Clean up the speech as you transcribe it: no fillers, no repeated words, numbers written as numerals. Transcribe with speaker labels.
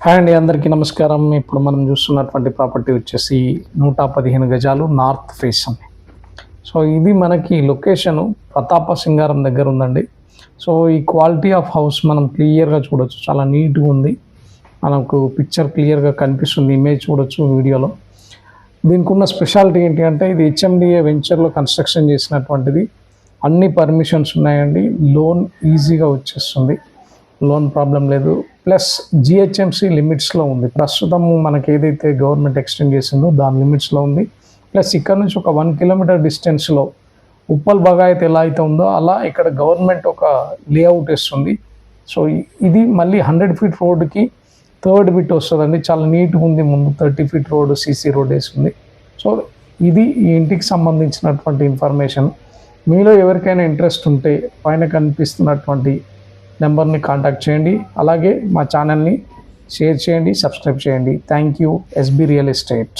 Speaker 1: Hi అండి, అందరికీ నమస్కారం. ఇప్పుడు మనం చూస్తున్నటువంటి ప్రాపర్టీ వచ్చేసి 115 గజాలు నార్త్ ఫేస్ అండి. సో ఇది మనకి లొకేషను ప్రతాప సింగారం దగ్గర ఉందండి. సో ఈ క్వాలిటీ ఆఫ్ హౌస్ మనం క్లియర్గా చూడొచ్చు, చాలా నీట్గా ఉంది. మనకు పిక్చర్ క్లియర్గా కనిపిస్తుంది, ఇమేజ్ చూడొచ్చు వీడియోలో. దీనికి ఉన్న స్పెషాలిటీ ఏంటి అంటే ఇది హెచ్ఎండిఏ వెంచర్లో కన్స్ట్రక్షన్ చేసినటువంటిది. అన్ని పర్మిషన్స్ ఉన్నాయండి, లోన్ ఈజీగా వచ్చేస్తుంది, లోన్ ప్రాబ్లం లేదు. ప్లస్ జిహెచ్ఎంసి లిమిట్స్లో ఉంది. ప్రస్తుతం మనకి ఏదైతే గవర్నమెంట్ ఎక్స్టెండ్ చేసిందో దాని లిమిట్స్లో ఉంది. ప్లస్ ఇక్కడ నుంచి ఒక 1 కిలోమీటర్ డిస్టెన్స్లో ఉప్పల్ బగాయత్ ఎలా అయితే ఉందో అలా ఇక్కడ గవర్నమెంట్ ఒక లేఅవుట్ ఇస్తుంది. సో ఇది మళ్ళీ 100 ఫీట్ రోడ్డుకి థర్డ్ బిట్ వస్తుందండి. చాలా నీట్గా ఉంది. ముందు 30 ఫీట్ రోడ్డు సీసీ రోడ్ వేస్తుంది. సో ఇది ఈ ఇంటికి సంబంధించినటువంటి ఇన్ఫర్మేషన్. మీలో ఎవరికైనా ఇంట్రెస్ట్ ఉంటే పైన కనిపిస్తున్నటువంటి నెంబర్ని కాంటాక్ట్ చేయండి. అలాగే మా ఛానల్ని షేర్ చేయండి, సబ్స్క్రైబ్ చేయండి. Thank you. SB real estate.